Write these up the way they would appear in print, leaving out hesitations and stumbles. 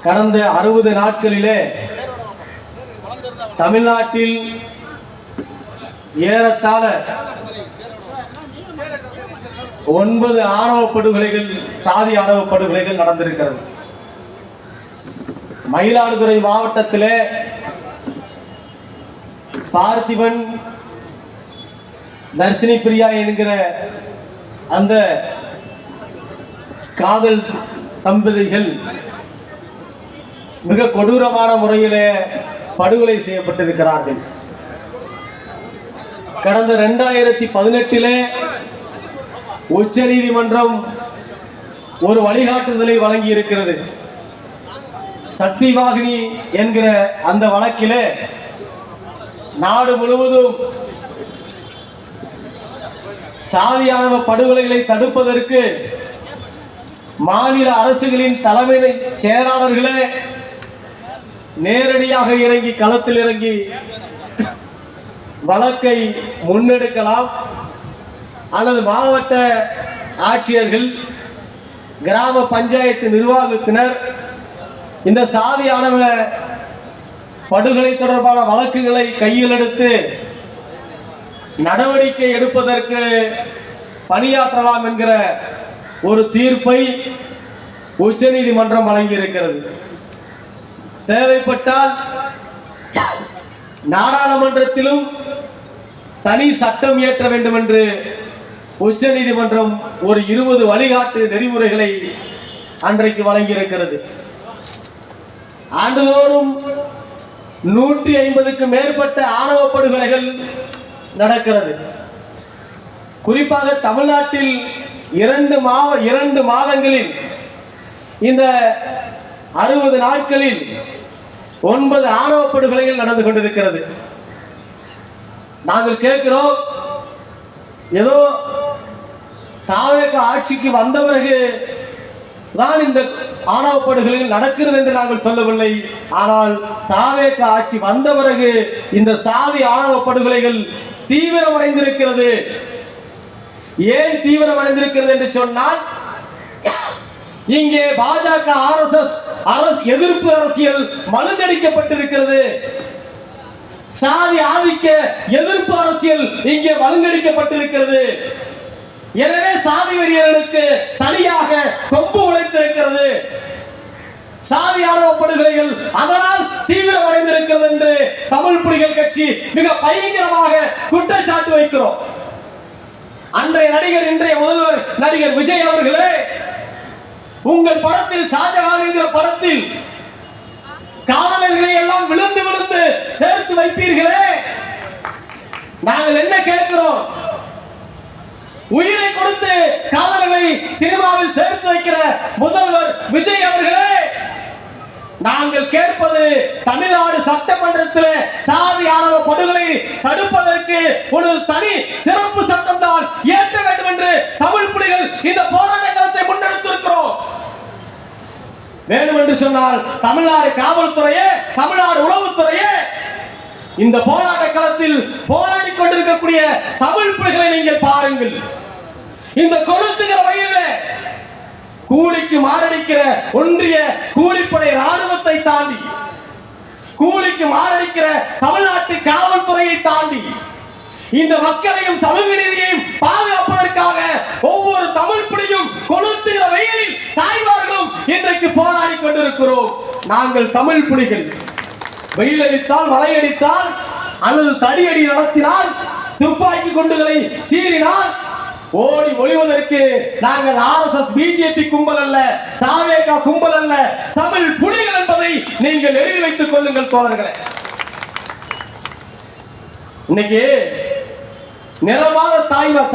கடந்த 60 நாட்களிலே தமிழ்நாட்டில் ஏறத்தாழ 9 ஆணவ படுகொலைகள், சாதி ஆணவ படுகொலைகள் நடந்திருக்கிறது. மயிலாடுதுறை மாவட்டத்திலே பார்த்திபன், தர்சினி பிரியா என்கிற அந்த காதல் தம்பதிகள் மிக கொடூரமான முறையிலே படுகொலை செய்யப்பட்டிருக்கிறார்கள். கடந்த 2018 உச்ச நீதிமன்றம் ஒரு வழிகாட்டுதலை வழங்கி இருக்கிறது. சக்தி வாகினி என்கிற அந்த வழக்கிலே நாடு முழுவதும் சாதியானவ படுகொலைகளை தடுப்பதற்கு மாநில அரசுகளின் தலைமை செயலாளர்களே நேரடியாக இறங்கி களத்தில் இறங்கி வழக்கை முன்னெடுக்கலாம், அல்லது மாவட்ட ஆட்சியர்கள், கிராம பஞ்சாயத்து நிர்வாகத்தினர் இந்த சாதி ஆணவ படுகொலை தொடர்பான வழக்குகளை கையில் எடுத்து நடவடிக்கை எடுப்பதற்கு பணியாற்றலாம் என்கிற ஒரு தீர்ப்பை உச்ச நீதிமன்றம் வழங்கியிருக்கிறது. தேவைப்பட்டால் நாடாளுமன்றத்திலும் தனி சட்டம் இயற்ற வேண்டும் என்று உச்ச நீதிமன்றம் ஒரு 20 வழிகாட்டு நெறிமுறைகளை அன்றைக்கு வழங்கியிருக்கிறது. ஆண்டுதோறும் 150க்கு மேற்பட்ட ஆணவ படுகொலைகள் நடக்கிறது. குறிப்பாக தமிழ்நாட்டில் 2 மாதங்களில் இந்த 60 நாட்களில் 9 ஆணவ படுகொலைகள் நடந்து கொண்டிருக்கிறது. நாங்கள் கேட்கிறோம், ஏதோ தாவேக ஆட்சிக்கு வந்த பிறகு தான் இந்த ஆணவ படுகொலைகள் நடக்கிறது என்று நாங்கள் சொல்லவில்லை. ஆனால் தாவேக ஆட்சி வந்த பிறகு இந்த சாதி ஆணவ படுகொலைகள் தீவிரமடைந்திருக்கிறது. ஏன் தீவிரமடைந்திருக்கிறது என்று சொன்னால், இங்கே பாஜக RSS எதிர்ப்பு அரசியல் மழுங்கடிக்கப்பட்டிருக்கிறது. சாதி ஆதிக்க எதிர்ப்பு அரசியல் இங்கே மழுங்கடிக்கப்பட்டிருக்கிறது. எனவே சாதி வெறியர்களுக்கு தனியாக கொம்பு உழைத்திருக்கிறது. சாதி ஆணவ படுகொலைகள் அதனால் தீவிரமடைந்திருக்கிறது என்று தமிழ் புலிகள் கட்சி மிக பயங்கரமாக குற்றச்சாட்டு வைக்கிறோம். அன்றைய நடிகர், இன்றைய முதல்வர் நடிகர் விஜய் அவர்களே, உங்கள் படத்தில் ஷாஜகான் என்கிற படத்தில் காதலர்களை எல்லாம் விழுந்து விழுந்து சேர்த்து வைப்பீர்களே, நாங்கள் என்ன கேட்கிறோம்? உயிரை கொடுத்து காதலர்களை சினிமாவில் சேர்த்து வைக்கிற முதல்வர் விஜய் அவர்களே, நாங்கள் கேட்பது தமிழ்நாடு சட்டமன்றத்தில் சாதி ஆணவ படுகொலை தடுப்பதற்கு ஒரு தனி சிறப்பு சட்டம் தான் இயற்ற வேண்டும் என்று தமிழ் புலிகள் இந்த போராட்ட களத்தை முன்னெடுத்திருக்கிறோம். வேண்டும் என்று சொன்னால் தமிழ்நாடு காவல்துறையே, தமிழ்நாடு உளவுத்துறையே, இந்த போராட்ட களத்தில் போராடி கொண்டிருக்கக்கூடிய தமிழ் புலிகளை நீங்கள் பாருங்கள். இந்த கொளுத்துகிற வயலிலே கூலிக்கு மாரடிக்கிற ஒன்றிய கூலிப்படை ராணுவத்தை தாண்டி, கூலிக்கு மாரடிக்கிற தமிழ்நாட்டு காவல்துறையை தாண்டி, இந்த மக்களையும் சமூக நீதியையும் பாதுகாப்பதற்காக ஒவ்வொரு தமிழ் புலியும் கொளுத்துகிற வெயிலில் தாய்மார்களும் இன்றைக்கு போராடி கொண்டிருக்கிறோம். நாங்கள் தமிழ் புலிகள் வெயில் அடித்தால், மழை அடித்தால், அல்லது தடியடி நடத்தினால், துப்பாக்கி குண்டுகளை சீறினால் ஓடி ஒளிவதற்கு நாங்கள் RSS பிஜேபி கும்பல் அல்ல, தாவேகா கும்பல் அல்ல, தமிழ் புலிகள் என்பதை நீங்கள் எழுதி வைத்துக் கொள்ளுங்கள் தோழர்களே. இன்னைக்கு நிறமாத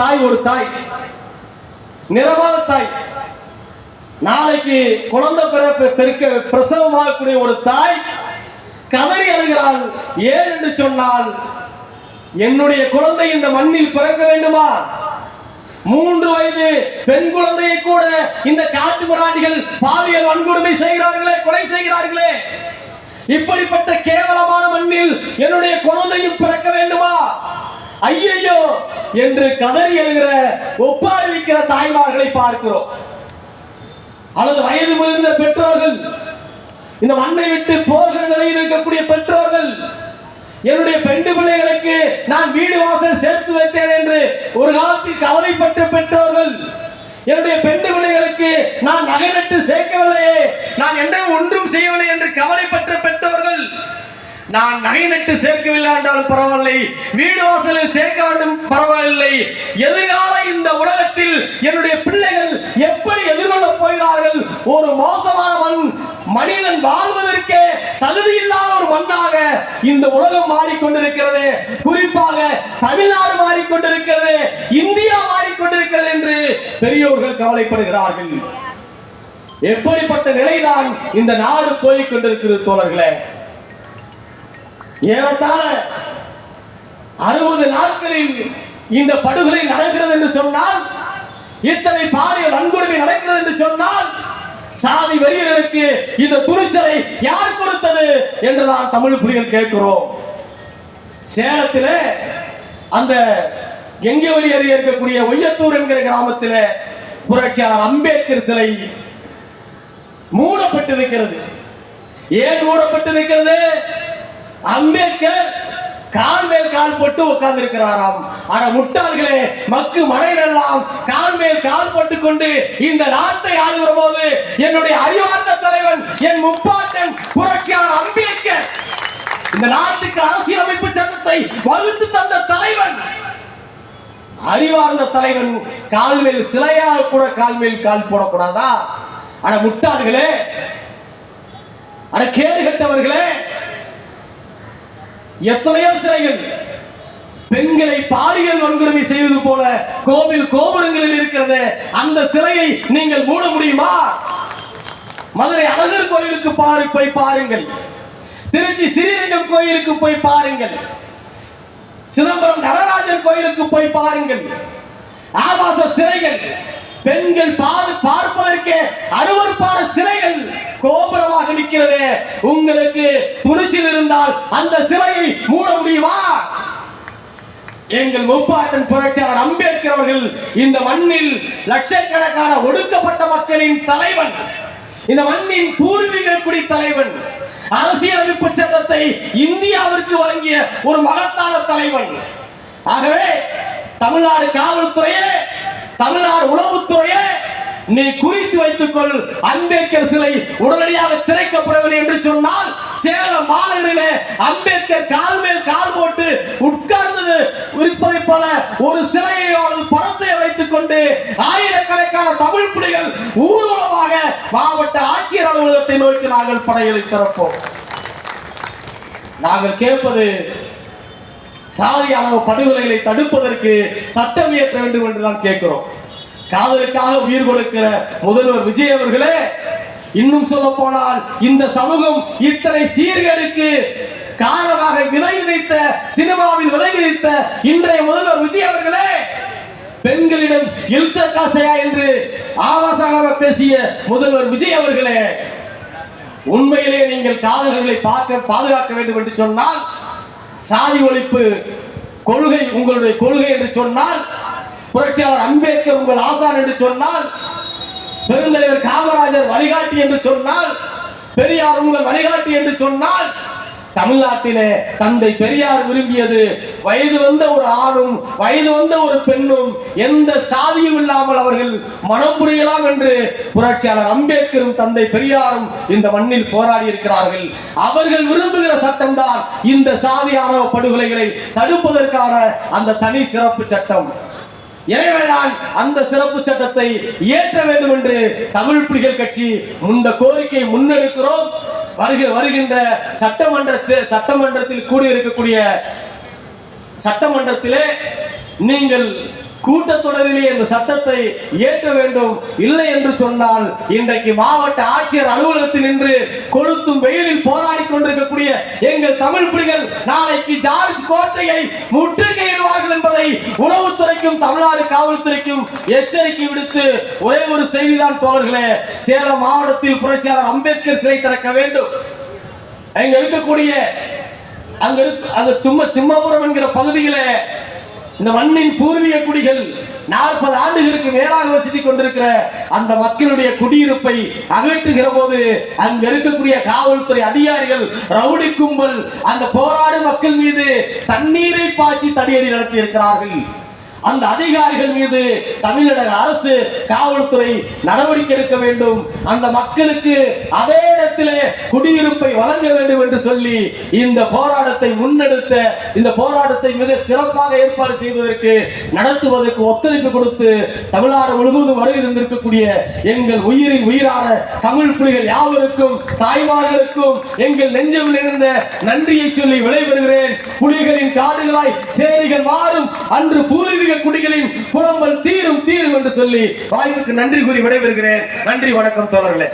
தாய் ஒரு தாய், நிறமாத தாய், நாளைக்கு குழந்தை பிரசவமாகக்கூடிய ஒரு தாய் கதறி அழுகிறாள். ஏன் என்று சொன்னால், என்னுடைய குழந்தை இந்த மண்ணில் பிறக்க வேண்டுமா? 3 வயது பெண் குழந்தையை கூட இந்த காட்டு மிராண்டிகள் பாலியல் வன்கொடுமை செய்கிறார்களே, கொலை செய்கிறார்களே. இப்படிப்பட்ட கேவலமான மண்ணில் என்னுடைய குழந்தையும் பிறக்க வேண்டுமா? ஐயையோ என்று கதறி எழுகிற, ஒப்பாரி வைக்கிற தாய்மார்களை பார்க்கிறோம். அல்லது வயது முதிர்ந்த பெற்றோர்கள் இந்த மண்ணை விட்டு போகிற நிலையில் இருக்கக்கூடிய பெற்றோர்கள், என்னுடைய பெண் பிள்ளைகளுக்கு நான் வீடு வாசல் சேர்த்து வைத்தேன் என்று ஒரு காலத்தில் கவலைப்பட்ட பெற்றோர்கள், என்னுடைய பெண் பிள்ளைகளுக்கு நான் நகை நட்டு சேர்க்கவில்லையே, நான் என்ன ஒன்றும் செய்யவில்லை என்று கவலைப்பட்ட பெற்றோர்கள், நான் நகை நட்டு சேர்க்கவில்லை என்றாலும் பரவாயில்லை, வீடு வாசலில் சேர்க்க வேண்டும் பரவாயில்லை, எதிர்கால இந்த உலகத்தில் என்னுடைய பிள்ளைகள் எப்படி எதிர்கொள்ளப் போகிறார்கள்? ஒரு மோசமான மண், மனிதன் வாழ்வதற்கே தகுதி இல்லாத ஒரு மண்ணாக இந்த உலகம் மாறிக்கொண்டிருக்கிறது. குறிப்பாக தமிழ்நாடு மாறிக்கொண்டிருக்கிறது, இந்தியா மாறிக்கொண்டிருக்கிறது என்று பெரியோர்கள் கவலைப்படுகிறார்கள். எப்படிப்பட்ட நிலைதான் இந்த நாடு போய்க் கொண்டிருக்கிறது தோழர்களே. ஏறத்தாழ 60 நாட்களில் இந்த படுகொலை நடக்கிறது என்று சொன்னால், இத்தனை பாலியல் வன்கொடுமை நடக்கிறது என்று சொன்னால், சாதி வெறியர்களுக்கு இந்த துணிச்சலை யார் கொடுத்தது என்றுதான் தமிழ் புலிகள் கேட்கிறோம். சேலத்தில் அந்த கெங்கவெளி அருகே இருக்கக்கூடிய ஒய்யத்தூர் என்கிற கிராமத்தில் புரட்சியாளர் அம்பேத்கர் சிலை மூடப்பட்டிருக்கிறது. ஏன் மூடப்பட்டிருக்கிறது? அம்பேத்கர் கால் மேல் கால் போட்டு உட்கார்ந்து இருக்கிறாராம். ஆனா முட்டாள்களே, மக்கு மனையெல்லாம் கால் மேல் கால் போட்டுக் கொண்டு இந்த நாட்டை ஆளுகிற போது என்னுடைய அறிவார்ந்த தலைவன், என் முப்பாட்டன் புரட்சியாளர் அம்பேத்கர், இந்த நாட்டுக்கு அரசியலமைப்பு சட்டத்தை வகுத்து தந்த தலைவன், அறிவார்ந்த தலைவன் கால் மேல் சிலையாக கூட கால் மேல் கால் போடக்கூடாதா? ஆனா முட்டாள்களே, ஆனா கேடு கட்டவர்களே, எத்தனையோ சிலைகள் பெண்களை பாலியல் வன்கொடுமை செய்வது போல கோவில் கோபுரங்களில் இருக்கிறது, அந்த சிலையை நீங்கள் மூட முடியுமா? மதுரை அழகர் கோயிலுக்கு போய் பாருங்கள், திருச்சி ஸ்ரீரங்கம் கோயிலுக்கு போய் பாருங்கள், சிதம்பரம் நடராஜர் கோயிலுக்கு போய் பாருங்கள். ஆபாச சிலைகள், பெண்கள் பார்ப்பதற்கே அருவருப்பான சிலைகள் கோபுரமாக நிற்கிறது. உங்களுக்கு துணிச்சல் இருந்தால் அந்த சிலையை மூட முடியுமா? எங்கள் முப்பாட்டன் புரட்சியாளர் அம்பேத்கர் அவர்கள் இந்த மண்ணில் லட்சக்கணக்கான ஒடுக்கப்பட்ட மக்களின் தலைவன், இந்த மண்ணின் பூர்வீக குடி தலைவன், அரசியலமைப்பு சட்டத்தை இந்தியாவிற்கு வழங்கிய ஒரு மகத்தான தலைவன். ஆகவே தமிழ்நாடு காவல்துறையே, தமிழ்நாடு உளவுத்துறையே, நீ குறித்து வைத்துக் கொள். அம்பேத்கர் சிலை உடனடியாக திறக்கப்படவில்லை என்று சொன்னால், சேலம் மாநகரிலே அம்பேத்கர் கால் மேல் கால் போட்டு உட்கார்ந்து இருப்பதை போல ஒரு சிலையை அல்லது படத்தை வைத்துக் கொண்டு ஆயிரக்கணக்கான தமிழ் புலிகள் ஊர்வலமாக மாவட்ட ஆட்சியர் அலுவலகத்தை நோக்கி நாங்கள் படைகளை திறப்போம். நாங்கள் கேட்பது, சாதியான படுகொலைகளை தடுப்பதற்கு சட்டம் இயற்ற வேண்டும் என்றுதான் கேட்கிறோம். காதலுக்காக உயிர் கொடுக்கிற முதல்வர் விஜய் அவர்களே, இன்னும் சொல்ல போனால் இந்த சமூகம் இத்தனை சீர்கேடுக்கு காரணமாக விதை விதைத்த, சினிமாவில் விதை விதைத்த இன்றைய முதல்வர் விஜய் அவர்களே, பெண்களிடம் எழுத்த காசையா என்று ஆபாசமாக பேசிய முதல்வர் விஜய் அவர்களே, உண்மையிலே நீங்கள் காதலர்களை பாதுகாக்க வேண்டும் என்று சொன்னால், சாதி ஒழிப்பு கொள்கை உங்களுடைய கொள்கை என்று சொன்னால், புரட்சியாளர் அம்பேத்கர் உங்கள் ஆசான் என்று சொன்னால், பெருந்தலைவர் காமராஜர் வழிகாட்டி என்று சொன்னால், பெரியார் உங்கள் வழிகாட்டி என்று சொன்னால், தமிழ்நாட்டிலே தந்தை பெரியார் விரும்பியது வயது வந்த ஒரு ஆணும் வயது வந்த ஒரு பெண்ணும் எந்த சாதியும் இல்லாமல் அவர்கள் மனம் புரியலாம் என்று புரட்சியாளர் அம்பேத்கரும் தந்தை பெரியாரும் இந்த மண்ணில் போராடி இருக்கிறார்கள். அவர்கள் விரும்புகிற சட்டம் தான் இந்த சாதியான படுகொலைகளை தடுப்பதற்கான அந்த தனி சிறப்பு சட்டம். எனவேதான் அந்த சிறப்பு சட்டத்தை இயற்ற வேண்டும் என்று தமிழ் புலிகள் கட்சி இந்த கோரிக்கை முன்னெடுக்கிறோம். வருகின்ற சட்டமன்றத்தில் கூடியிருக்கக்கூடிய சட்டமன்றத்திலே நீங்கள் கூட்டத்தொடரிலே இந்த சட்டத்தை இயற்ற வேண்டும். இல்லை என்று சொன்னால் இன்றைக்கு மாவட்ட ஆட்சியர் அலுவலகத்தில் நின்று கொளுத்தும் வெயிலில் போராடி கொண்டிருக்கக்கூடிய எங்கள் தமிழ் புலிகள் நாளைக்கு ஜார்ஜ் கோட்டையை முற்றுகையிடுவார்கள் என்பதை உளவுத்துறைக்கும் தமிழ்நாடு காவல்துறைக்கும் எச்சரிக்கை விடுத்து ஒரே ஒரு செய்திதான் தோழர்களே, சேலம் மாவட்டத்தில் புரட்சியாளர் அம்பேத்கர் சிலை திறக்க வேண்டும். அங்க இருக்கக்கூடிய அங்க திம்மபுரம் என்கிற பகுதியிலே இந்த மண்ணின் பூர்வீக குடிகள் 40 ஆண்டுகளுக்கு மேலாக வசித்துக் கொண்டிருக்கிற அந்த மக்களுடைய குடியிருப்பை அகற்றுகிற போது அங்க இருக்கக்கூடிய காவல்துறை அதிகாரிகள் ரவுடி கும்பல் அந்த போராடும் மக்கள் மீது தண்ணீரை பாய்ச்சி தடியடி நடத்தி இருக்கிறார்கள். அந்த அதிகாரிகள் மீது தமிழக அரசு காவல்துறை நடவடிக்கை எடுக்க வேண்டும். அந்த மக்களுக்கு அதே இடத்திலே குடியிருப்பை வழங்க வேண்டும் என்று சொல்லி இந்த போராட்டத்தை முன்னெடுத்த இந்த போராட்டத்தை மிக சிறப்பாக ஏற்பாடு செய்வதற்கு நடத்துவதற்கு ஒத்துழைப்பு கொடுத்து தமிழ்நாடு முழுவதும் வருகை தந்திருக்கக்கூடிய எங்கள் உயிரின் உயிரான தமிழ் புலிகள் யாவருக்கும் தாய்மார்களுக்கும் எங்கள் நெஞ்சம் நிறைந்த நன்றியை சொல்லி விடைபெறுகிறேன். புலிகளின் காடுகளாய் சேரிகள் மாறும் அன்று பூர்வீக குடிகளின் புலம்பல் தீரும் தீரும் என்று சொல்லி வாய்ப்புக்கு நன்றி கூறி விடைபெறுகிறேன். நன்றி, வணக்கம் தோழர்களே.